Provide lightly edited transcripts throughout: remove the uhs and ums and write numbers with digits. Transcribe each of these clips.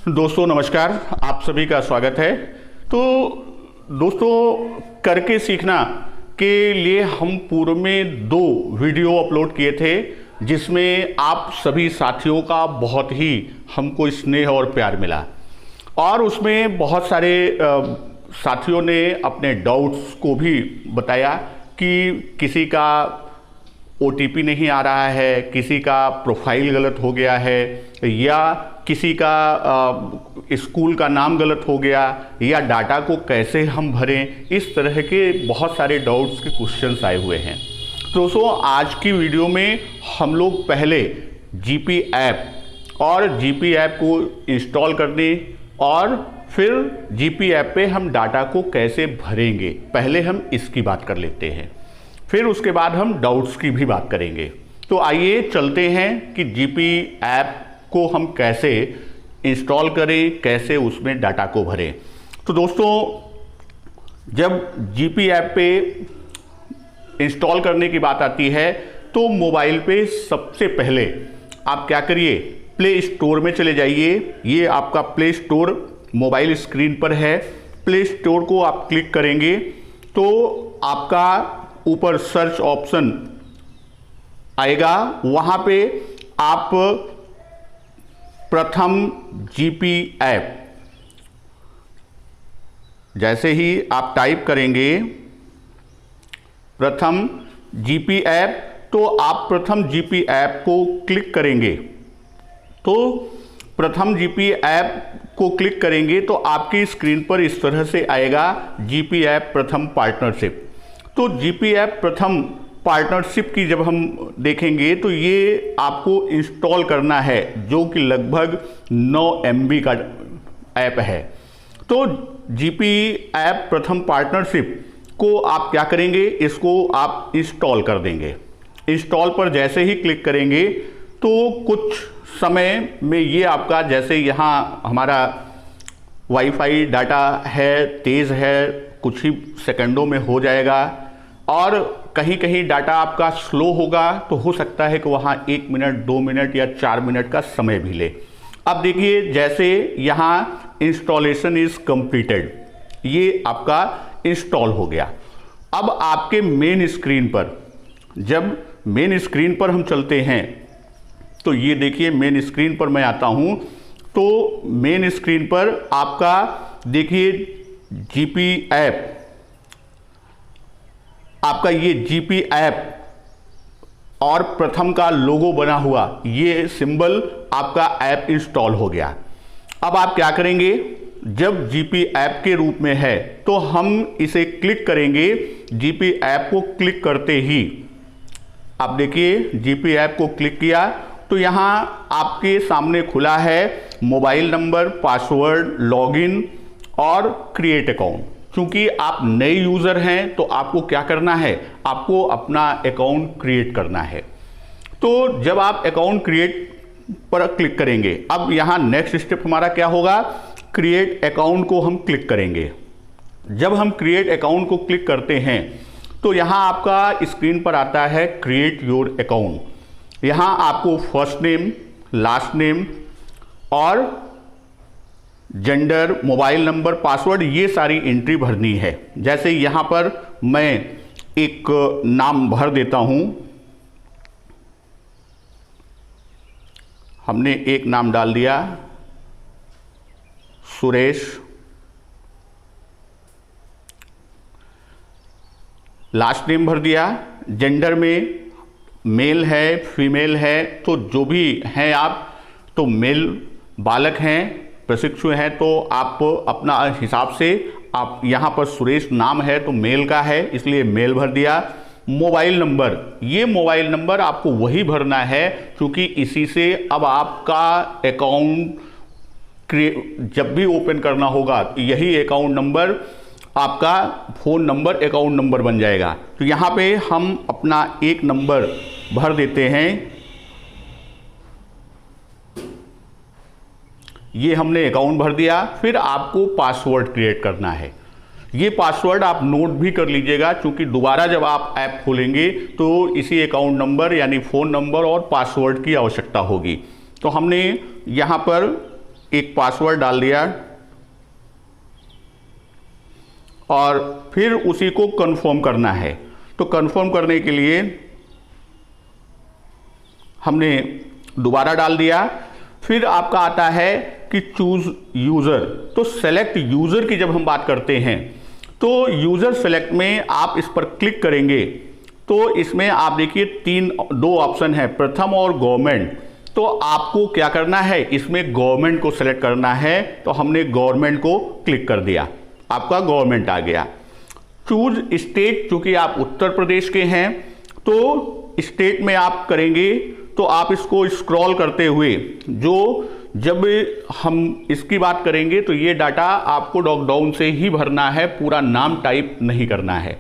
दोस्तों नमस्कार, आप सभी का स्वागत है। तो दोस्तों, करके सीखना के लिए हम पूर्व में 2 वीडियो अपलोड किए थे, जिसमें आप सभी साथियों का बहुत ही हमको स्नेह और प्यार मिला और उसमें बहुत सारे साथियों ने अपने डाउट्स को भी बताया कि किसी का OTP नहीं आ रहा है, किसी का प्रोफाइल गलत हो गया है, या किसी का स्कूल का नाम गलत हो गया, या डाटा को कैसे हम भरें। इस तरह के बहुत सारे डाउट्स के क्वेश्चंस आए हुए हैं। दोस्तों, आज की वीडियो में हम लोग पहले GP ऐप और GP ऐप को इंस्टॉल करने और फिर GP ऐप पे हम डाटा को कैसे भरेंगे, पहले हम इसकी बात कर लेते हैं, फिर उसके बाद हम डाउट्स की भी बात करेंगे। तो आइए चलते हैं कि GP ऐप को हम कैसे इंस्टॉल करें, कैसे उसमें डाटा को भरें। तो दोस्तों, जब GP ऐप पे इंस्टॉल करने की बात आती है तो मोबाइल पे सबसे पहले आप क्या करिए, प्ले स्टोर में चले जाइए। ये आपका प्ले स्टोर मोबाइल स्क्रीन पर है। प्ले स्टोर को आप क्लिक करेंगे तो आपका ऊपर सर्च ऑप्शन आएगा, वहाँ पे आप प्रथम GP ऐप जैसे ही आप टाइप करेंगे प्रथम GP ऐप, तो आप प्रथम GP ऐप को क्लिक करेंगे। तो प्रथम GP ऐप को क्लिक करेंगे तो आपकी स्क्रीन पर इस तरह से आएगा GP ऐप प्रथम पार्टनरशिप। तो GP ऐप प्रथम पार्टनरशिप की जब हम देखेंगे तो ये आपको इंस्टॉल करना है, जो कि लगभग 9 MB का ऐप है। तो GP ऐप प्रथम पार्टनरशिप को आप क्या करेंगे, इसको आप इंस्टॉल कर देंगे। इंस्टॉल पर जैसे ही क्लिक करेंगे तो कुछ समय में ये आपका, जैसे यहाँ हमारा वाईफाई डाटा है, तेज़ है, कुछ ही सेकंडों में हो जाएगा। और कहीं कहीं डाटा आपका स्लो होगा तो हो सकता है कि वहाँ 1 मिनट, 2 मिनट या 4 मिनट का समय भी ले। अब देखिए, जैसे यहाँ इंस्टॉलेशन इज कंप्लीटेड, ये आपका इंस्टॉल हो गया। अब आपके मेन स्क्रीन पर, जब मेन स्क्रीन पर हम चलते हैं तो ये देखिए, मेन स्क्रीन पर मैं आता हूँ तो मेन स्क्रीन पर आपका देखिए GP ऐप, आपका ये GP ऐप और प्रथम का लोगो बना हुआ ये सिंबल आपका ऐप इंस्टॉल हो गया। अब आप क्या करेंगे, जब GP ऐप के रूप में है तो हम इसे क्लिक करेंगे। GP ऐप को क्लिक करते ही आप देखिए, GP ऐप को क्लिक किया तो यहाँ आपके सामने खुला है मोबाइल नंबर, पासवर्ड, लॉगिन और क्रिएट अकाउंट। क्योंकि आप नए यूज़र हैं तो आपको क्या करना है, आपको अपना अकाउंट क्रिएट करना है। तो जब आप अकाउंट क्रिएट पर क्लिक करेंगे, अब यहाँ नेक्स्ट स्टेप हमारा क्या होगा, क्रिएट अकाउंट को हम क्लिक करेंगे। जब हम क्रिएट अकाउंट को क्लिक करते हैं तो यहाँ आपका स्क्रीन पर आता है क्रिएट योर अकाउंट। यहाँ आपको फर्स्ट नेम, लास्ट नेम और जेंडर, मोबाइल नंबर, पासवर्ड, ये सारी एंट्री भरनी है। जैसे यहाँ पर मैं एक नाम भर देता हूँ, हमने एक नाम डाल दिया सुरेश। लास्ट नेम भर दिया। जेंडर में मेल है, फीमेल है, तो जो भी हैं आप, तो मेल बालक हैं, प्रशिक्षु हैं, तो आप अपना हिसाब से आप यहाँ पर सुरेश नाम है तो मेल का है, इसलिए मेल भर दिया। मोबाइल नंबर, ये मोबाइल नंबर आपको वही भरना है क्योंकि इसी से अब आपका अकाउंट जब भी ओपन करना होगा यही अकाउंट नंबर आपका फ़ोन नंबर, अकाउंट नंबर बन जाएगा। तो यहाँ पे हम अपना एक नंबर भर देते हैं। ये हमने अकाउंट भर दिया। फिर आपको पासवर्ड क्रिएट करना है। ये पासवर्ड आप नोट भी कर लीजिएगा क्योंकि दोबारा जब आप ऐप खोलेंगे तो इसी अकाउंट नंबर यानी फ़ोन नंबर और पासवर्ड की आवश्यकता होगी। तो हमने यहाँ पर एक पासवर्ड डाल दिया और फिर उसी को कंफर्म करना है। तो कंफर्म करने के लिए हमने दोबारा डाल दिया। फिर आपका आता है कि चूज यूजर। तो सेलेक्ट यूजर की जब हम बात करते हैं तो यूजर सेलेक्ट में आप इस पर क्लिक करेंगे तो इसमें आप देखिए दो ऑप्शन है, प्रथम और गवर्नमेंट। तो आपको क्या करना है, इसमें गवर्नमेंट को सेलेक्ट करना है। तो हमने गवर्नमेंट को क्लिक कर दिया, आपका गवर्नमेंट आ गया। चूज स्टेट, चूंकि आप उत्तर प्रदेश के हैं तो स्टेट में आप करेंगे तो आप इसको स्क्रॉल करते हुए जब हम इसकी बात करेंगे तो ये डाटा आपको ड्रॉप डाउन से ही भरना है, पूरा नाम टाइप नहीं करना है।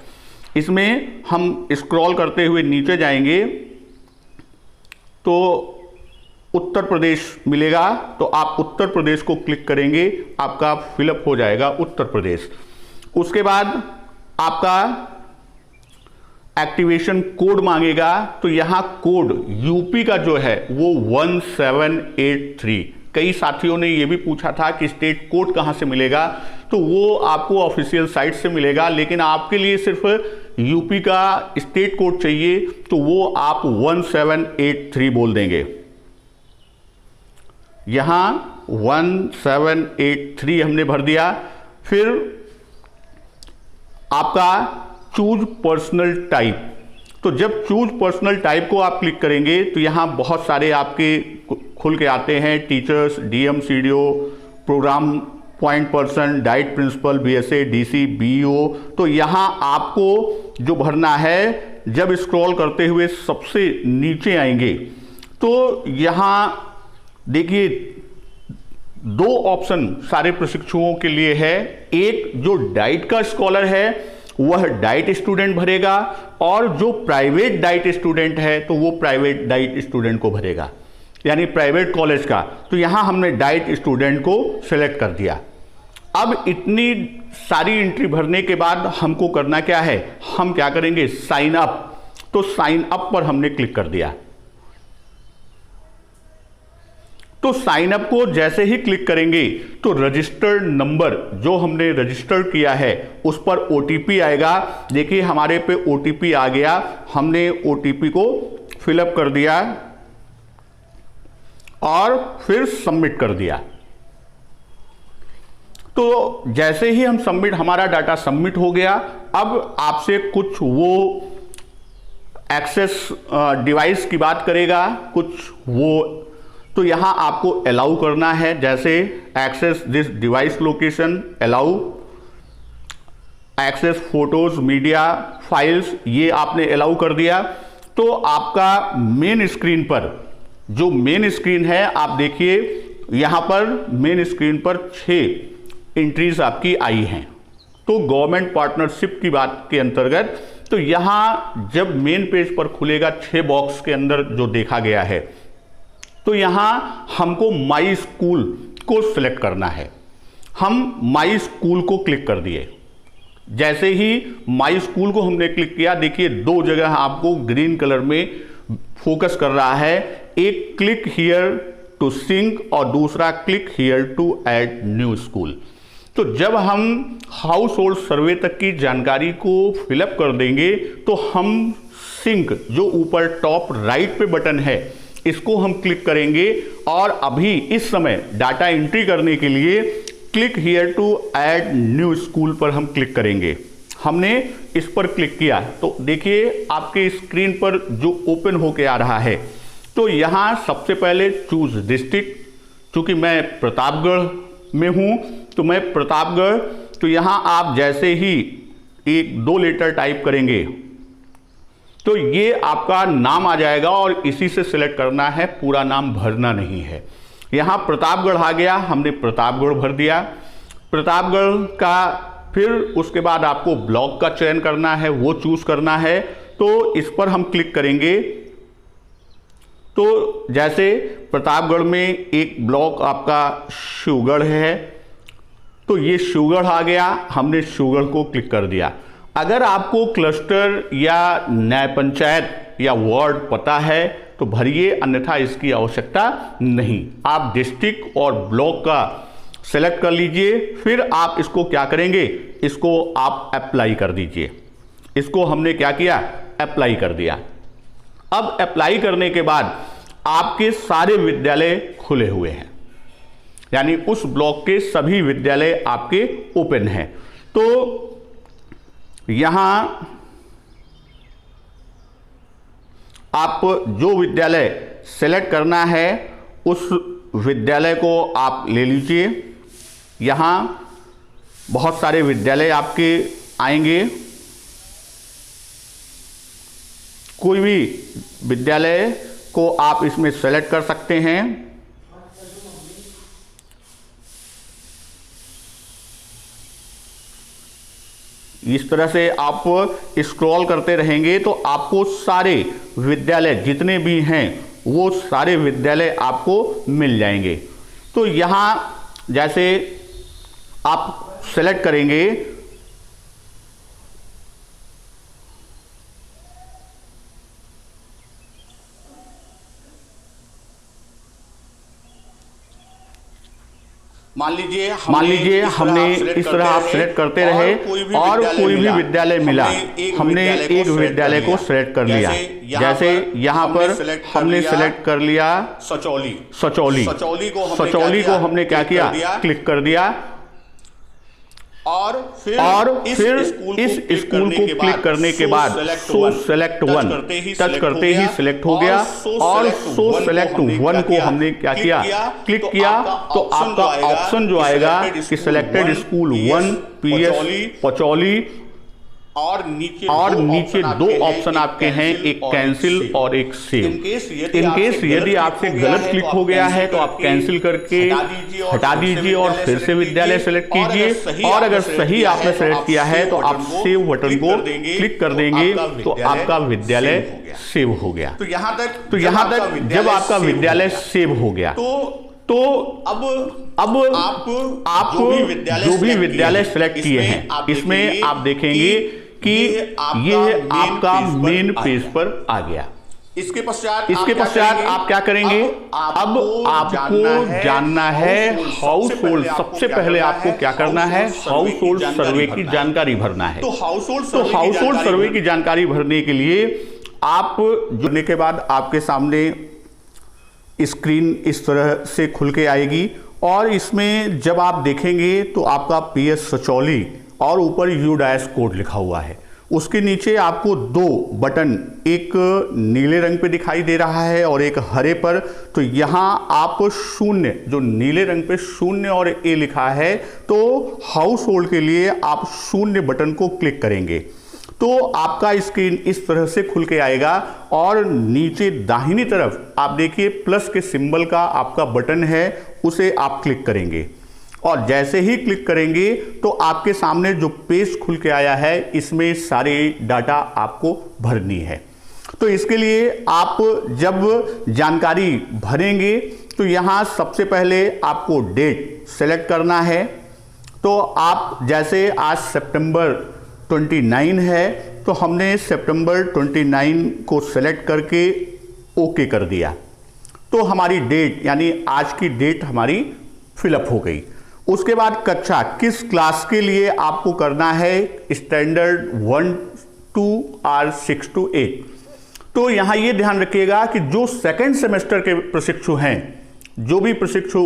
इसमें हम स्क्रॉल करते हुए नीचे जाएंगे तो उत्तर प्रदेश मिलेगा। तो आप उत्तर प्रदेश को क्लिक करेंगे, आपका फिलअप हो जाएगा उत्तर प्रदेश। उसके बाद आपका एक्टिवेशन कोड मांगेगा। तो यहां कोड यूपी का जो है वो 1783। कई साथियों ने ये भी पूछा था कि स्टेट कोड कहां से मिलेगा, तो वो आपको ऑफिशियल साइट से मिलेगा, लेकिन आपके लिए सिर्फ यूपी का स्टेट कोड चाहिए तो वो आप 1783 बोल देंगे। यहां 1783 हमने भर दिया। फिर आपका चूज पर्सनल टाइप। तो जब चूज पर्सनल टाइप को आप क्लिक करेंगे तो यहां बहुत सारे आपके खुल के आते हैं, teachers, DM, CDO, program point person, DIET principal, BSA, DC, BEO. तो यहां आपको जो भरना है, जब स्क्रॉल करते हुए सबसे नीचे आएंगे तो यहां देखिए दो ऑप्शन सारे प्रशिक्षुओं के लिए है। एक जो डाइट का स्कॉलर है वह डाइट स्टूडेंट भरेगा और जो प्राइवेट डाइट स्टूडेंट है तो वो प्राइवेट डाइट स्टूडेंट को भरेगा, यानी प्राइवेट कॉलेज का। तो यहां हमने डाइट स्टूडेंट को सिलेक्ट कर दिया। अब इतनी सारी एंट्री भरने के बाद हमको करना क्या है, हम क्या करेंगे, साइन अप। तो साइन अप पर हमने क्लिक कर दिया। तो साइन अप को जैसे ही क्लिक करेंगे तो रजिस्टर्ड नंबर जो हमने रजिस्टर किया है उस पर ओटीपी आएगा। देखिए हमारे पे ओटीपी आ गया, हमने ओटीपी को फिलअप कर दिया और फिर सबमिट कर दिया। तो जैसे ही हम सबमिट, हमारा डाटा सबमिट हो गया। अब आपसे कुछ वो एक्सेस डिवाइस की बात करेगा, कुछ वो तो यहां आपको अलाउ करना है, जैसे access this device location, allow, access photos, media, files, ये आपने अलाउ कर दिया। तो आपका मेन स्क्रीन पर, जो मेन स्क्रीन है, आप देखिए यहां पर मेन स्क्रीन पर 6 एंट्रीज आपकी आई हैं। तो गवर्नमेंट पार्टनरशिप की बात के अंतर्गत तो यहां जब मेन पेज पर खुलेगा 6 बॉक्स के अंदर जो देखा गया है, तो यहां हमको माई स्कूल को सिलेक्ट करना है। हम माई स्कूल को क्लिक कर दिए। जैसे ही माई स्कूल को हमने क्लिक किया, देखिए 2 जगह आपको ग्रीन कलर में फोकस कर रहा है, एक क्लिक हियर टू सिंक और दूसरा click here to add new school. तो जब हम हाउस होल्ड सर्वे तक की जानकारी को फिलअप कर देंगे तो हम सिंक, जो ऊपर टॉप राइट पे बटन है, इसको हम क्लिक करेंगे और अभी इस समय डाटा एंट्री करने के लिए click here to add new school पर हम क्लिक करेंगे। हमने इस पर क्लिक किया तो देखिए आपके स्क्रीन पर जो ओपन होके आ रहा है, तो यहां सबसे पहले चूज डिस्ट्रिक्ट, चूंकि मैं प्रतापगढ़ में हूं तो मैं प्रतापगढ़, तो यहां आप जैसे ही 1-2 लेटर टाइप करेंगे तो ये आपका नाम आ जाएगा और इसी से सिलेक्ट करना है, पूरा नाम भरना नहीं है। यहां प्रतापगढ़ आ गया, हमने प्रतापगढ़ भर दिया। प्रतापगढ़ का फिर उसके बाद आपको ब्लॉक का चयन करना है, वो चूज करना है। तो इस पर हम क्लिक करेंगे तो जैसे प्रतापगढ़ में एक ब्लॉक आपका शिवगढ़ है, तो ये शिवगढ़ आ गया, हमने शिवगढ़ को क्लिक कर दिया। अगर आपको क्लस्टर या न्याय पंचायत या वार्ड पता है तो भरिए, अन्यथा इसकी आवश्यकता नहीं। आप डिस्ट्रिक्ट और ब्लॉक का सेलेक्ट कर लीजिए, फिर आप इसको क्या करेंगे, इसको आप अप्लाई कर दीजिए। इसको हमने क्या किया, अप्लाई कर दिया। अब अप्लाई करने के बाद आपके सारे विद्यालय खुले हुए हैं, यानी उस ब्लॉक के सभी विद्यालय आपके ओपन हैं। तो यहां आप जो विद्यालय सेलेक्ट करना है उस विद्यालय को आप ले लीजिए। यहां बहुत सारे विद्यालय आपके आएंगे, कोई भी विद्यालय को आप इसमें सेलेक्ट कर सकते हैं। इस तरह से आप स्क्रॉल करते रहेंगे तो आपको सारे विद्यालय जितने भी हैं वो सारे विद्यालय आपको मिल जाएंगे। तो यहां जैसे आप सेलेक्ट करेंगे, मान लीजिए हमने इस तरह आप सेलेक्ट करते रहे और कोई भी विद्यालय मिला, हमने एक विद्यालय को सेलेक्ट कर लिया। जैसे यहाँ पर हमने सेलेक्ट कर लिया सचौली को हमने क्या किया, क्लिक कर दिया और फिर इस स्कूल को क्लिक करने के बाद सो सेलेक्ट वन टच करते ही सिलेक्ट हो गया और सो सेलेक्ट वन को हमने क्या किया, क्लिक किया। तो आपका ऑप्शन जो आएगा कि सिलेक्टेड स्कूल 1 PS पचौली और नीचे दो ऑप्शन आपके हैं, एक कैंसिल और एक सेव। इनकेस यदि आपसे गलत क्लिक हो गया है तो आप कैंसिल करके हटा दीजिए और फिर से विद्यालय सेलेक्ट कीजिए, और अगर सही आपने सेलेक्ट किया है तो आप सेव बटन को क्लिक कर देंगे तो आपका विद्यालय सेव हो गया। तो यहां तक जब आपका विद्यालय सेव हो गया तो अब आप जो भी विद्यालय सेलेक्ट किए हैं इसमें आप देखेंगे कि ये आपका मेन पेज पर आ गया। इसके पश्चात आप क्या करेंगे, अब आपको जानना है हाउस होल्ड। सबसे पहले आपको क्या करना है, हाउस होल्ड सर्वे की जानकारी भरना है। तो हाउस होल्ड सर्वे की जानकारी भरने के लिए आप जुड़ने के बाद आपके सामने स्क्रीन इस तरह से खुल के आएगी और इसमें जब आप देखेंगे तो आपका PS सचौली और ऊपर यू डैश कोड लिखा हुआ है। उसके नीचे आपको दो बटन, एक नीले रंग पे दिखाई दे रहा है और एक हरे पर। तो यहाँ आप शून्य, जो नीले रंग पे शून्य और ए लिखा है, तो हाउस होल्ड के लिए आप शून्य बटन को क्लिक करेंगे तो आपका स्क्रीन इस तरह से खुल के आएगा और नीचे दाहिनी तरफ आप देखिए प्लस के सिंबल का आपका बटन है, उसे आप क्लिक करेंगे और जैसे ही क्लिक करेंगे तो आपके सामने जो पेज खुल के आया है इसमें सारे डाटा आपको भरनी है। तो इसके लिए आप जब जानकारी भरेंगे तो यहाँ सबसे पहले आपको डेट सेलेक्ट करना है। तो आप जैसे आज सितंबर 29 है तो हमने सितंबर 29 को सेलेक्ट करके ओके कर दिया तो हमारी डेट यानी आज की डेट हमारी फिलअप हो गई। उसके बाद कक्षा किस क्लास के लिए आपको करना है, स्टैंडर्ड 1 2 और 6 to 8। तो यहां ये ध्यान रखिएगा कि जो सेकेंड सेमेस्टर के प्रशिक्षु हैं, जो भी प्रशिक्षु,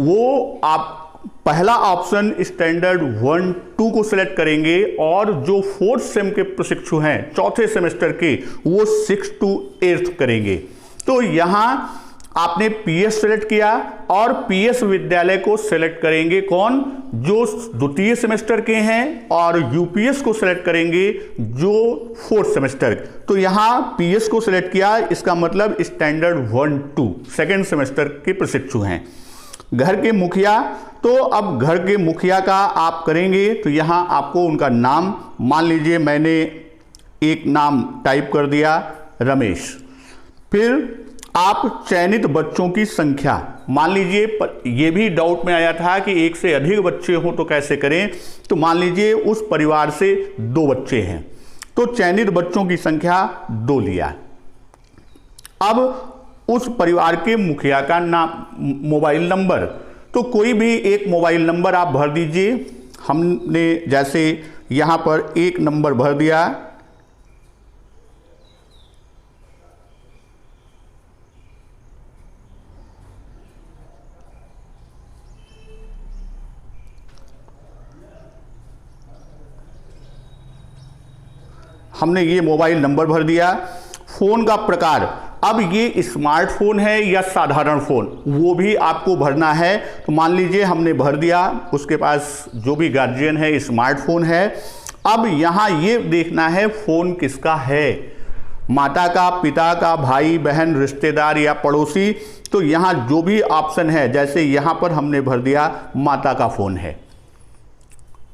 वो आप पहला ऑप्शन स्टैंडर्ड 1 2 को सिलेक्ट करेंगे और जो 4th सेम के प्रशिक्षु हैं, चौथे सेमेस्टर के, वो 6 to 8 करेंगे। तो यहां आपने PS सेलेक्ट किया और PS विद्यालय को सेलेक्ट करेंगे कौन, जो द्वितीय सेमेस्टर के हैं, और UPS को सेलेक्ट करेंगे जो 4th सेमेस्टर। तो यहां PS को सेलेक्ट किया, इसका मतलब स्टैंडर्ड 1 2 सेकेंड सेमेस्टर के प्रशिक्षु हैं। घर के मुखिया, तो अब घर के मुखिया का आप करेंगे तो यहां आपको उनका नाम, मान लीजिए मैंने एक नाम टाइप कर दिया रमेश। फिर आप चयनित बच्चों की संख्या, मान लीजिए ये भी डाउट में आया था कि एक से अधिक बच्चे हों तो कैसे करें, तो मान लीजिए उस परिवार से 2 बच्चे हैं तो चयनित बच्चों की संख्या 2 लिया। अब उस परिवार के मुखिया का नाम, मोबाइल नंबर, तो कोई भी एक मोबाइल नंबर आप भर दीजिए। हमने जैसे यहाँ पर एक नंबर भर दिया, हमने ये मोबाइल नंबर भर दिया। फ़ोन का प्रकार, अब ये स्मार्टफोन है या साधारण फ़ोन, वो भी आपको भरना है। तो मान लीजिए हमने भर दिया, उसके पास जो भी गार्जियन है स्मार्टफोन है। अब यहाँ ये देखना है फ़ोन किसका है, माता का, पिता का, भाई बहन, रिश्तेदार या पड़ोसी। तो यहाँ जो भी ऑप्शन है, जैसे यहाँ पर हमने भर दिया माता का फ़ोन है।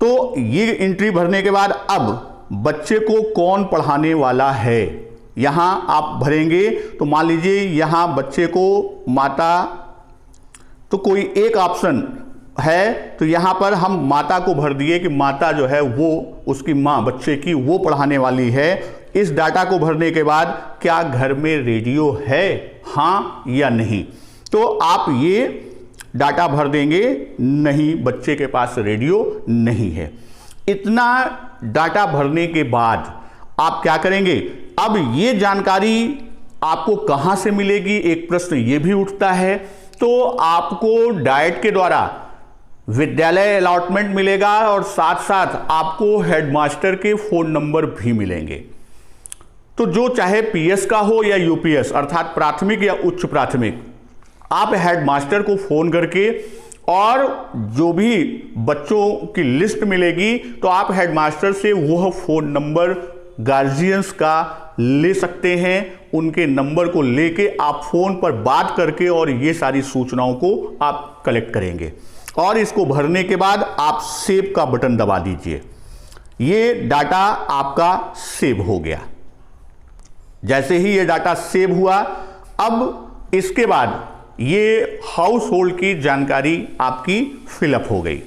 तो ये एंट्री भरने के बाद अब बच्चे को कौन पढ़ाने वाला है, यहाँ आप भरेंगे। तो मान लीजिए यहाँ बच्चे को माता, तो कोई एक ऑप्शन है, तो यहाँ पर हम माता को भर दिए कि माता जो है वो, उसकी माँ बच्चे की, वो पढ़ाने वाली है। इस डाटा को भरने के बाद क्या घर में रेडियो है, हाँ या नहीं, तो आप ये डाटा भर देंगे, नहीं बच्चे के पास रेडियो नहीं है। इतना डाटा भरने के बाद आप क्या करेंगे, अब ये जानकारी आपको कहां से मिलेगी, एक प्रश्न ये भी उठता है। तो आपको डाइट के द्वारा विद्यालय अलॉटमेंट मिलेगा और साथ साथ आपको हेडमास्टर के फ़ोन नंबर भी मिलेंगे। तो जो चाहे पीएस का हो या यूपीएस अर्थात प्राथमिक या उच्च प्राथमिक, आप हेडमास्टर को फ़ोन करके और जो भी बच्चों की लिस्ट मिलेगी तो आप हेडमास्टर से वह फ़ोन नंबर गार्जियंस का ले सकते हैं। उनके नंबर को लेके आप फ़ोन पर बात करके और ये सारी सूचनाओं को आप कलेक्ट करेंगे और इसको भरने के बाद आप सेव का बटन दबा दीजिए। ये डाटा आपका सेव हो गया। जैसे ही ये डाटा सेव हुआ, अब इसके बाद ये हाउस होल्ड की जानकारी आपकी फिलअप हो गई।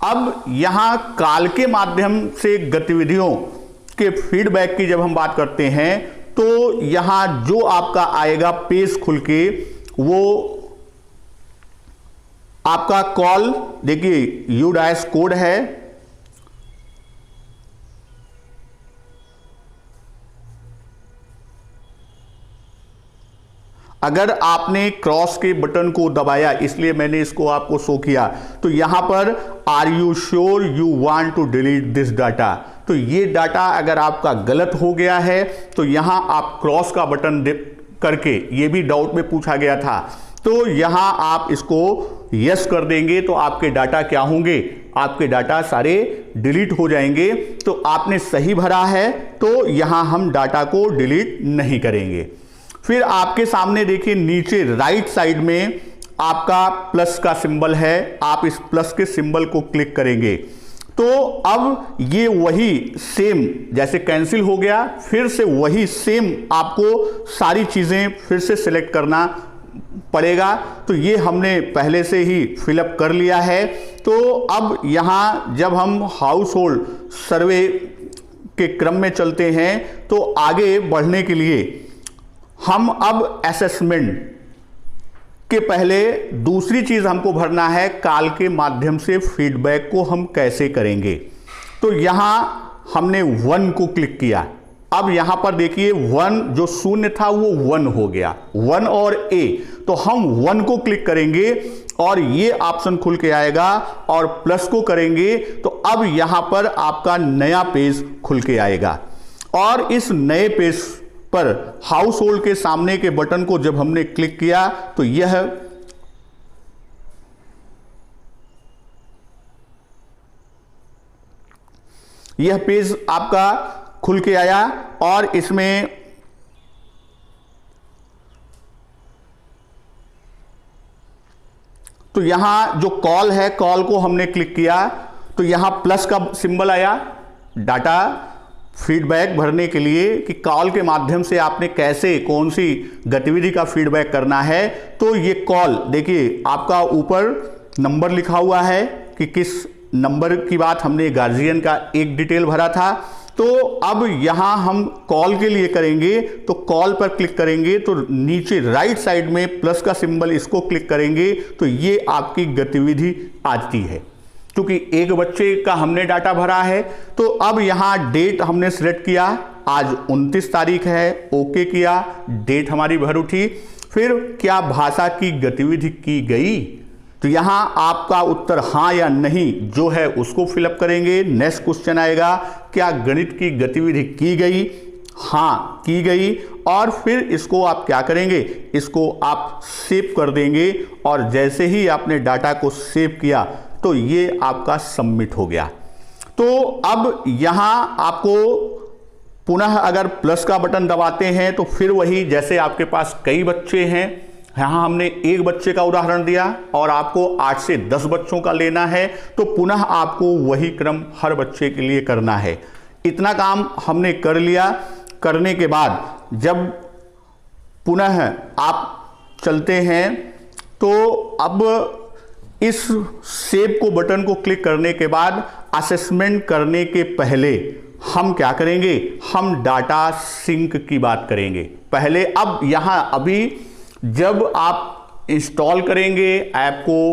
अब यहां कॉल के माध्यम से गतिविधियों के फीडबैक की जब हम बात करते हैं तो यहां जो आपका आएगा पेज खुल के, वो आपका कॉल, देखिए यूडाइस कोड है, अगर आपने क्रॉस के बटन को दबाया, इसलिए मैंने इसको आपको शो किया, तो यहां पर are you sure you want to delete this data, तो ये डाटा अगर आपका गलत हो गया है तो यहां आप क्रॉस का बटन करके, ये भी डाउट में पूछा गया था, तो यहां आप इसको यस कर देंगे तो आपके डाटा क्या होंगे, आपके डाटा सारे डिलीट हो जाएंगे। तो आपने सही भरा है तो यहां हम डाटा को डिलीट नहीं करेंगे। फिर आपके सामने देखिए नीचे राइट साइड में आपका प्लस का सिंबल है, आप इस प्लस के सिंबल को क्लिक करेंगे तो अब ये वही सेम, जैसे कैंसिल हो गया, फिर से वही सेम आपको सारी चीज़ें फिर से सिलेक्ट करना पड़ेगा। तो ये हमने पहले से ही फिलअप कर लिया है। तो अब यहाँ जब हम हाउस होल्ड सर्वे के क्रम में चलते हैं तो आगे बढ़ने के लिए हम अब असेसमेंट के पहले दूसरी चीज हमको भरना है, कॉल के माध्यम से फीडबैक को हम कैसे करेंगे। तो यहां हमने 1 को क्लिक किया। अब यहां पर देखिए 1 जो शून्य था वो 1 हो गया, 1 और ए, तो हम 1 को क्लिक करेंगे और ये ऑप्शन खुल के आएगा और प्लस को करेंगे तो अब यहां पर आपका नया पेज खुल के आएगा। और इस नए पेज पर हाउस होल्ड के सामने के बटन को जब हमने क्लिक किया तो यह पेज आपका खुल के आया और इसमें तो यहां जो कॉल है, कॉल को हमने क्लिक किया तो यहां प्लस का सिंबल आया डाटा फीडबैक भरने के लिए कि कॉल के माध्यम से आपने कैसे कौन सी गतिविधि का फीडबैक करना है। तो ये कॉल देखिए आपका ऊपर नंबर लिखा हुआ है कि किस नंबर की बात, हमने गार्जियन का एक डिटेल भरा था तो अब यहां हम कॉल के लिए करेंगे, तो कॉल पर क्लिक करेंगे तो नीचे राइट साइड में प्लस का सिंबल, इसको क्लिक करेंगे तो ये आपकी गतिविधि आती है। क्योंकि एक बच्चे का हमने डाटा भरा है, तो अब यहां डेट हमने सिलेक्ट किया, आज 29 तारीख है, ओके किया, डेट हमारी भर उठी। फिर क्या भाषा की गतिविधि की गई, तो यहां आपका उत्तर हां या नहीं जो है उसको फिलअप करेंगे। नेक्स्ट क्वेश्चन आएगा, क्या गणित की गतिविधि की गई, हां की गई, और फिर इसको आप क्या करेंगे, इसको आप सेव कर देंगे। और जैसे ही आपने डाटा को सेव किया तो ये आपका सबमिट हो गया। तो अब यहां आपको पुनः अगर प्लस का बटन दबाते हैं तो फिर वही, जैसे आपके पास कई बच्चे हैं, यहां हमने एक बच्चे का उदाहरण दिया और आपको 8 से 10 बच्चों का लेना है, तो पुनः आपको वही क्रम हर बच्चे के लिए करना है। इतना काम हमने कर लिया। करने के बाद जब पुनः आप चलते हैं तो अब इस सेव को बटन को क्लिक करने के बाद असेसमेंट करने के पहले हम क्या करेंगे, हम डाटा सिंक की बात करेंगे पहले। अब यहां अभी जब आप इंस्टॉल करेंगे ऐप को,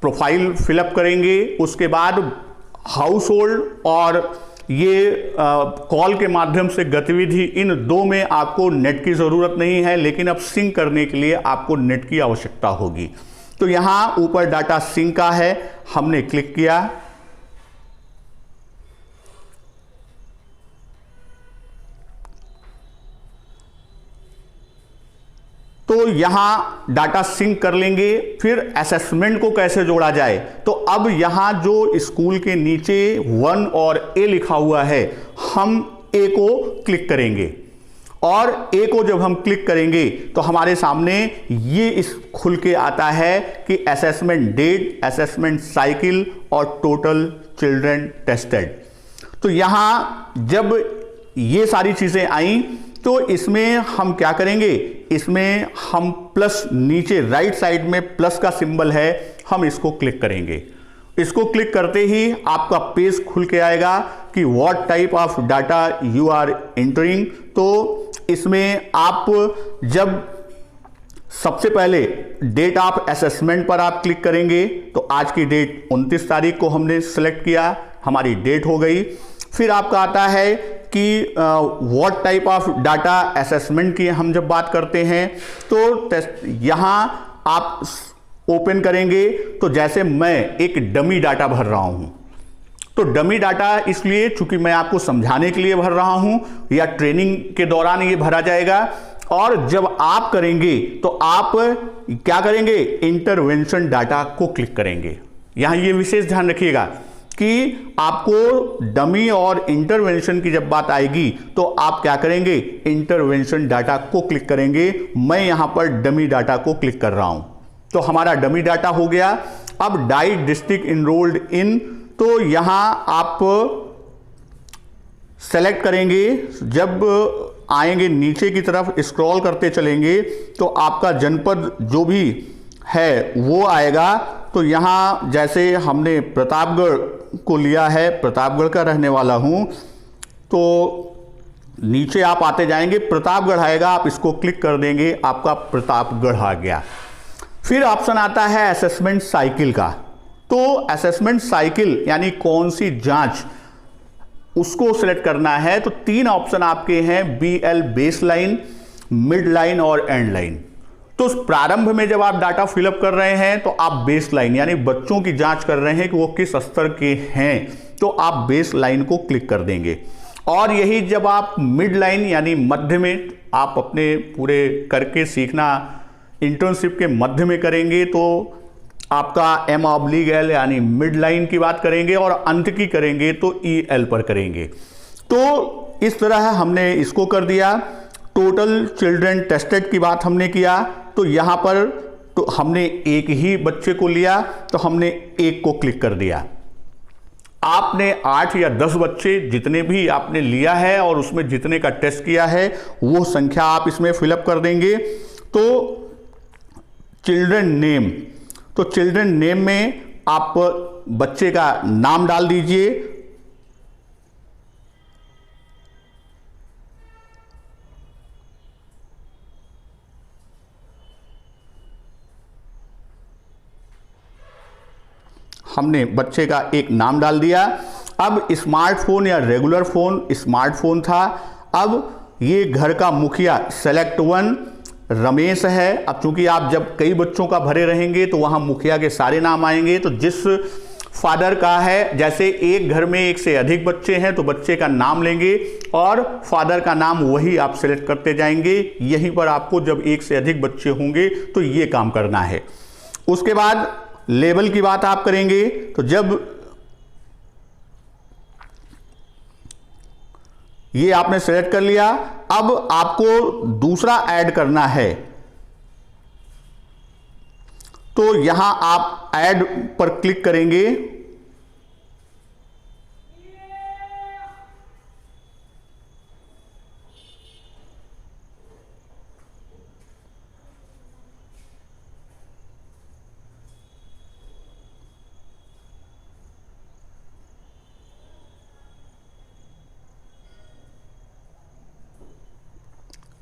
प्रोफाइल फिलअप करेंगे, उसके बाद हाउस होल्ड और ये कॉल के माध्यम से गतिविधि, इन दो में आपको नेट की जरूरत नहीं है, लेकिन अब सिंक करने के लिए आपको नेट की आवश्यकता होगी। तो यहां ऊपर डाटा सिंक का है, हमने क्लिक किया, तो यहां डाटा सिंक कर लेंगे। फिर असेसमेंट को कैसे जोड़ा जाए, तो अब यहां जो स्कूल के नीचे 1 और ए लिखा हुआ है, हम ए को क्लिक करेंगे और ए को जब हम क्लिक करेंगे तो हमारे सामने ये इस खुल के आता है कि असेसमेंट डेट, असेसमेंट साइकिल और टोटल चिल्ड्रन टेस्टेड। तो यहां जब ये सारी चीजें आई तो इसमें हम क्या करेंगे, इसमें हम प्लस, नीचे राइट साइड में प्लस का सिंबल है, हम इसको क्लिक करेंगे। इसको क्लिक करते ही आपका पेज खुल के आएगा कि what type of data you are entering. तो इसमें आप जब सबसे पहले डेट ऑफ असेसमेंट पर आप क्लिक करेंगे तो आज की डेट 29 तारीख को हमने सेलेक्ट किया, हमारी डेट हो गई। फिर आपका आता है कि what type of data assessment की हम जब बात करते हैं तो यहां आप ओपन करेंगे तो जैसे मैं एक डमी डाटा भर रहा हूं, तो डमी डाटा इसलिए चूंकि मैं आपको समझाने के लिए भर रहा हूं या ट्रेनिंग के दौरान ये भरा जाएगा। और जब आप करेंगे तो आप क्या करेंगे, इंटरवेंशन डाटा को क्लिक करेंगे। यहां ये विशेष ध्यान रखिएगा कि आपको डमी और इंटरवेंशन की जब बात आएगी तो आप क्या करेंगे, इंटरवेंशन डाटा को क्लिक करेंगे। मैं यहां पर डमी डाटा को क्लिक कर रहा हूं, तो हमारा डमी डाटा हो गया। अब डाइट डिस्ट्रिक्ट इनरोल्ड इन, तो यहां आप सेलेक्ट करेंगे, जब आएंगे नीचे की तरफ स्क्रॉल करते चलेंगे तो आपका जनपद जो भी है वो आएगा। तो यहां जैसे हमने प्रतापगढ़ को लिया है, प्रतापगढ़ का रहने वाला हूं, तो नीचे आप आते जाएंगे, प्रतापगढ़ आएगा, आप इसको क्लिक कर देंगे, आपका प्रतापगढ़ आ गया। फिर ऑप्शन आता है असेसमेंट साइकिल का। तो असेसमेंट साइकिल यानी कौन सी जांच, उसको सिलेक्ट करना है। तो 3 ऑप्शन आपके हैं, BL base line, mid line और एंड लाइन। तो प्रारंभ में जब आप डाटा फिलअप कर रहे हैं तो आप बेस लाइन यानी बच्चों की जांच कर रहे हैं कि वो किस स्तर के हैं, तो आप बेस लाइन को क्लिक कर देंगे। और यही जब आप मिड लाइन यानी मध्य में, आप अपने पूरे करके सीखना इंटर्नशिप के मध्य में करेंगे तो आपका M/L यानी मिड लाइन की बात करेंगे, और अंत की करेंगे तो EL पर करेंगे। तो इस तरह हमने इसको कर दिया। टोटल चिल्ड्रन टेस्टेड की बात हमने किया, तो यहां पर तो हमने एक ही बच्चे को लिया तो हमने एक को क्लिक कर दिया। आपने 8 या 10 बच्चे जितने भी आपने लिया है और उसमें जितने का टेस्ट किया है वो संख्या आप इसमें फिलअप कर देंगे। तो चिल्ड्रन नेम, तो चिल्ड्रन नेम में आप बच्चे का नाम डाल दीजिए, हमने बच्चे का एक नाम डाल दिया। अब स्मार्टफोन या रेगुलर फ़ोन स्मार्टफोन था। अब ये घर का मुखिया सेलेक्ट वन रमेश है। अब चूंकि आप जब कई बच्चों का भरे रहेंगे तो वहाँ मुखिया के सारे नाम आएंगे, तो जिस फादर का है, जैसे एक घर में एक से अधिक बच्चे हैं तो बच्चे का नाम लेंगे और फादर का नाम वही आप सेलेक्ट करते जाएंगे। यहीं पर आपको जब एक से अधिक बच्चे होंगे तो ये काम करना है। उसके बाद लेबल की बात आप करेंगे, तो जब ये आपने सेलेक्ट कर लिया, अब आपको दूसरा ऐड करना है। तो यहां आप ऐड पर क्लिक करेंगे।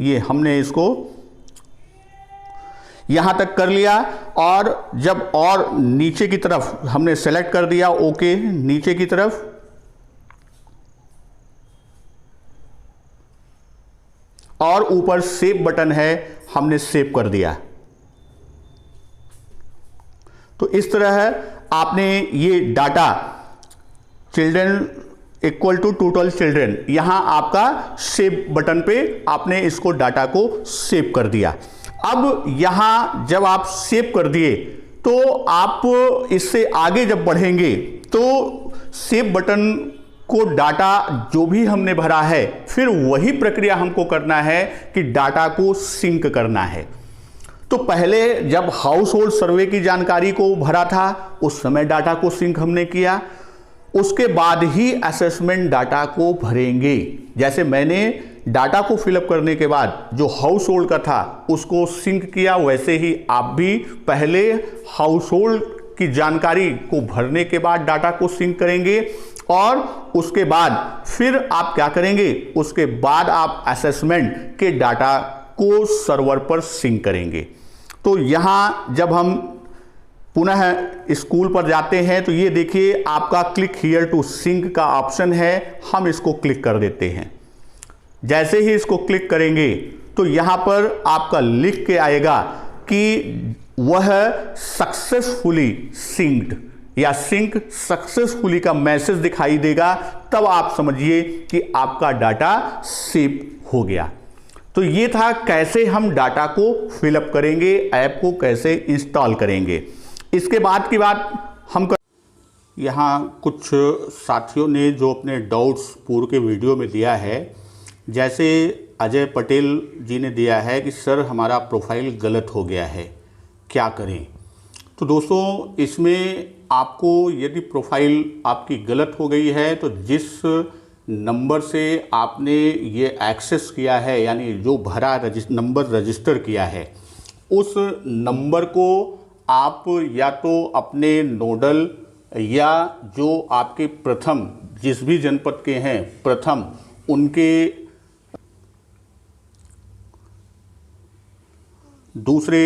ये हमने इसको यहां तक कर लिया और जब और नीचे की तरफ हमने सेलेक्ट कर दिया, ओके, नीचे की तरफ और ऊपर सेव बटन है, हमने सेव कर दिया। तो इस तरह आपने ये data children equal to total children, यहां आपका सेव बटन पे आपने इसको डाटा को सेव कर दिया। अब यहां जब आप सेव कर दिए तो आप इससे आगे जब बढ़ेंगे तो सेव बटन को डाटा जो भी हमने भरा है फिर वही प्रक्रिया हमको करना है कि डाटा को सिंक करना है। तो पहले जब हाउस होल्ड सर्वे की जानकारी को भरा था उस समय डाटा को सिंक हमने किया, उसके बाद ही असेसमेंट डाटा को भरेंगे। जैसे मैंने डाटा को फिलअप करने के बाद जो हाउस होल्ड का था उसको सिंक किया, वैसे ही आप भी पहले हाउस होल्ड की जानकारी को भरने के बाद डाटा को सिंक करेंगे और उसके बाद फिर आप क्या करेंगे, उसके बाद आप असेसमेंट के डाटा को सर्वर पर सिंक करेंगे। तो यहाँ जब हम पुनः स्कूल पर जाते हैं तो ये देखिए आपका क्लिक हियर टू सिंक का ऑप्शन है, हम इसको क्लिक कर देते हैं। जैसे ही इसको क्लिक करेंगे तो यहाँ पर आपका लिख के आएगा कि वह सक्सेसफुली सिंक्ड या सिंक सक्सेसफुली का मैसेज दिखाई देगा, तब आप समझिए कि आपका डाटा सेव हो गया। तो ये था कैसे हम डाटा को फिलअप करेंगे, ऐप को कैसे इंस्टॉल करेंगे। इसके बाद की बात हम यहाँ कुछ साथियों ने जो अपने डाउट्स पूर्व के वीडियो में दिया है, जैसे अजय पटेल जी ने दिया है कि सर हमारा प्रोफाइल गलत हो गया है, क्या करें। तो दोस्तों इसमें आपको यदि प्रोफाइल आपकी गलत हो गई है तो जिस नंबर से आपने ये एक्सेस किया है यानी जो भरा नंबर रजिस्टर किया है उस नंबर को आप या तो अपने नोडल या जो आपके प्रथम जिस भी जनपद के हैं प्रथम उनके दूसरे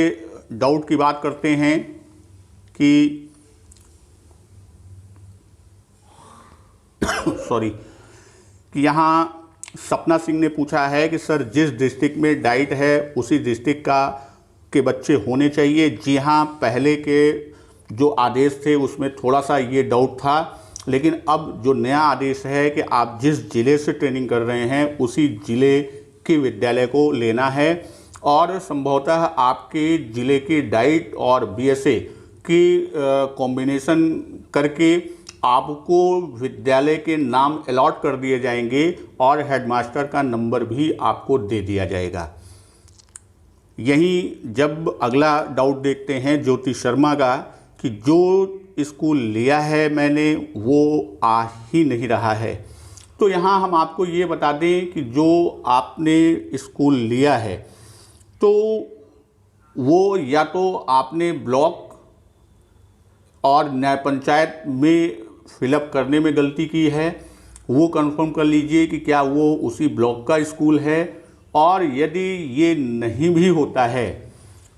डाउट की बात करते हैं कि सॉरी कि यहाँ सपना सिंह ने पूछा है कि सर जिस डिस्ट्रिक्ट में डाइट है उसी डिस्ट्रिक्ट के बच्चे होने चाहिए। जी हाँ, पहले के जो आदेश थे उसमें थोड़ा सा ये डाउट था, लेकिन अब जो नया आदेश है कि आप जिस ज़िले से ट्रेनिंग कर रहे हैं उसी ज़िले के विद्यालय को लेना है और संभवतः आपके ज़िले की डाइट और बीएसए की कॉम्बिनेशन करके आपको विद्यालय के नाम अलॉट कर दिए जाएंगे और हेडमास्टर का नंबर भी आपको दे दिया जाएगा। यहीं जब अगला डाउट देखते हैं ज्योति शर्मा का कि जो स्कूल लिया है मैंने वो आ ही नहीं रहा है। तो यहाँ हम आपको ये बता दें कि जो आपने स्कूल लिया है तो वो या तो आपने ब्लॉक और न्याय पंचायत में फिलअप करने में गलती की है, वो कंफर्म कर लीजिए कि क्या वो उसी ब्लॉक का स्कूल है, और यदि ये नहीं भी होता है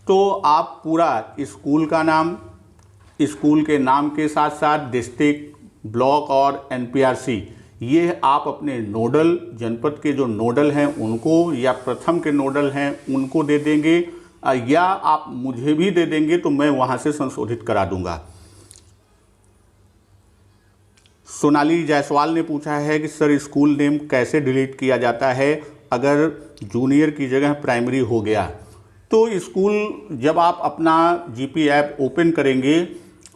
तो आप पूरा स्कूल का नाम स्कूल के नाम के साथ साथ डिस्ट्रिक्ट, ब्लॉक और एनपीआरसी, ये आप अपने नोडल, जनपद के जो नोडल हैं उनको या प्रथम के नोडल हैं उनको दे देंगे, या आप मुझे भी दे देंगे तो मैं वहाँ से संशोधित करा दूंगा। सोनाली जायसवाल ने पूछा है कि सर स्कूल नेम कैसे डिलीट किया जाता है अगर जूनियर की जगह प्राइमरी हो गया। तो स्कूल, जब आप अपना जीपी ऐप ओपन करेंगे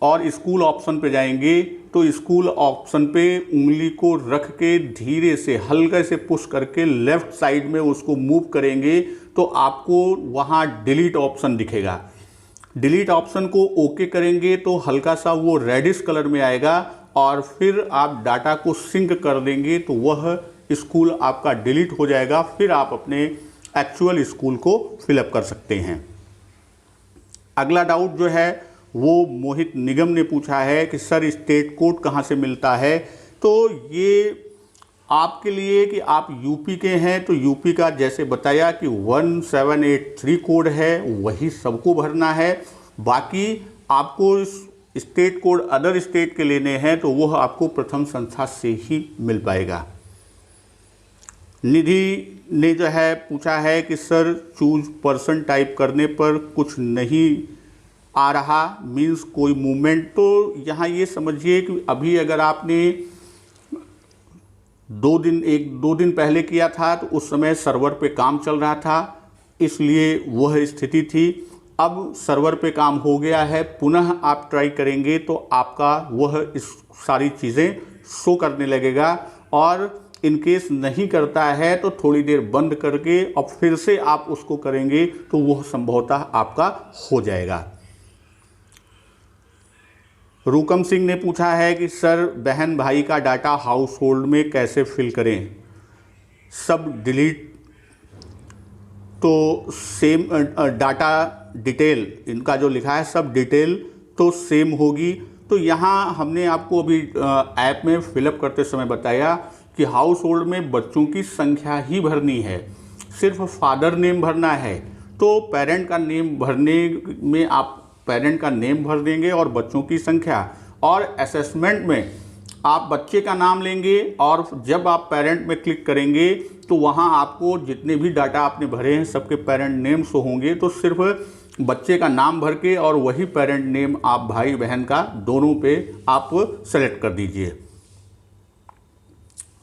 और स्कूल ऑप्शन पे जाएंगे तो स्कूल ऑप्शन पे उंगली को रख के धीरे से हल्के से पुश करके लेफ्ट साइड में उसको मूव करेंगे तो आपको वहाँ डिलीट ऑप्शन दिखेगा। डिलीट ऑप्शन को ओके करेंगे तो हल्का सा वो रेडिश कलर में आएगा और फिर आप डाटा को सिंक कर देंगे तो वह स्कूल आपका डिलीट हो जाएगा। फिर आप अपने एक्चुअल स्कूल को फिलअप कर सकते हैं। अगला डाउट जो है वो मोहित निगम ने पूछा है कि सर स्टेट कोड कहाँ से मिलता है। तो ये आपके लिए कि आप यूपी के हैं तो यूपी का जैसे बताया कि 1783 कोड है वही सबको भरना है। बाकी आपको स्टेट कोड अदर स्टेट के लेने हैं तो वह आपको प्रथम संस्था से ही मिल पाएगा। निधि ने जो है पूछा है कि सर चूज पर्सन टाइप करने पर कुछ नहीं आ रहा, मीन्स कोई मूवमेंट। तो यहाँ ये समझिए कि अभी अगर आपने 2 दिन पहले किया था तो उस समय सर्वर पे काम चल रहा था, इसलिए वह स्थिति थी। अब सर्वर पे काम हो गया है, पुनः आप ट्राई करेंगे तो आपका वह इस सारी चीज़ें शो करने लगेगा। और इनकेस नहीं करता है तो थोड़ी देर बंद करके और फिर से आप उसको करेंगे तो वह संभवतः आपका हो जाएगा। रूकम सिंह ने पूछा है कि सर बहन भाई का डाटा हाउस होल्ड में कैसे फिल करें, सब डिलीट। तो सेम डाटा डिटेल इनका जो लिखा है सब डिटेल तो सेम होगी। तो यहाँ हमने आपको अभी ऐप में फिलअप करते समय बताया कि हाउस होल्ड में बच्चों की संख्या ही भरनी है, सिर्फ फादर नेम भरना है। तो पेरेंट का नेम भरने में आप पेरेंट का नेम भर देंगे और बच्चों की संख्या, और असेसमेंट में आप बच्चे का नाम लेंगे और जब आप पेरेंट में क्लिक करेंगे तो वहाँ आपको जितने भी डाटा आपने भरे हैं सबके पेरेंट नेम शो होंगे। तो सिर्फ बच्चे का नाम भर के और वही पेरेंट नेम आप भाई बहन का दोनों पे आप सेलेक्ट कर दीजिए।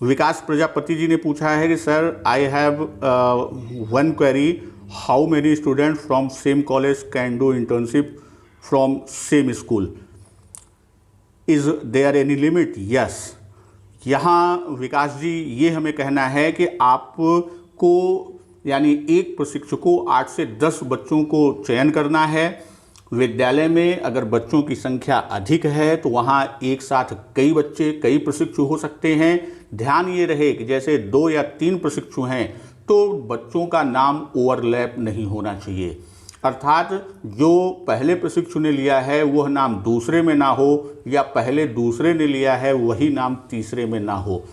विकास प्रजापति जी ने पूछा है कि sir I have one query, how many student from same college can do internship from same school, is there any limit? Yes. यहाँ विकास जी ये हमें कहना है कि आपको यानी एक प्रशिक्षक को 8 से 10 बच्चों को चयन करना है। विद्यालय में अगर बच्चों की संख्या अधिक है तो वहाँ एक साथ कई बच्चे, कई प्रशिक्षु हो सकते हैं। ध्यान ये रहे कि जैसे 2 या 3 प्रशिक्षु हैं तो बच्चों का नाम ओवरलैप नहीं होना चाहिए, अर्थात जो पहले प्रशिक्षु ने लिया है वह नाम दूसरे में ना हो या पहले दूसरे ने लिया है वही नाम तीसरे में ना हो।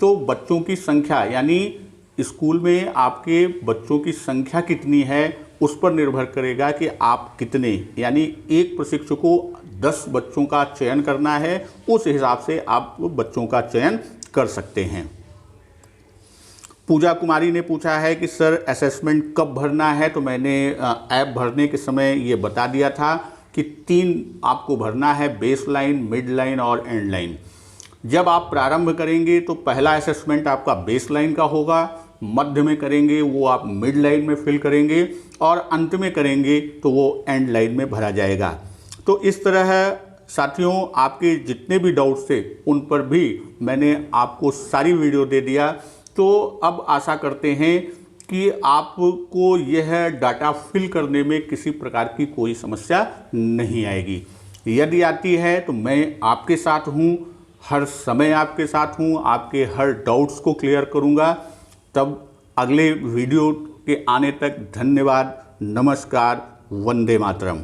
तो बच्चों की संख्या यानी स्कूल में आपके बच्चों की संख्या कितनी है उस पर निर्भर करेगा कि आप कितने, यानी एक प्रशिक्षु को 10 बच्चों का चयन करना है, उस हिसाब से आप बच्चों का चयन कर सकते हैं। पूजा कुमारी ने पूछा है कि सर असेसमेंट कब भरना है। तो मैंने ऐप भरने के समय ये बता दिया था कि 3 आपको भरना है, बेस लाइन, मिड लाइन और एंड लाइन। जब आप प्रारंभ करेंगे तो पहला असेसमेंट आपका बेस लाइन का होगा, मध्य में करेंगे वो आप मिड लाइन में फिल करेंगे और अंत में करेंगे तो वो एंड लाइन में भरा जाएगा। तो इस तरह साथियों आपके जितने भी डाउट्स थे उन पर भी मैंने आपको सारी वीडियो दे दिया। तो अब आशा करते हैं कि आपको यह डाटा फिल करने में किसी प्रकार की कोई समस्या नहीं आएगी। यदि आती है तो मैं आपके साथ हूँ, हर समय आपके साथ हूँ, आपके हर डाउट्स को क्लियर करूँगा। तब अगले वीडियो के आने तक धन्यवाद, नमस्कार, वंदे मातरम।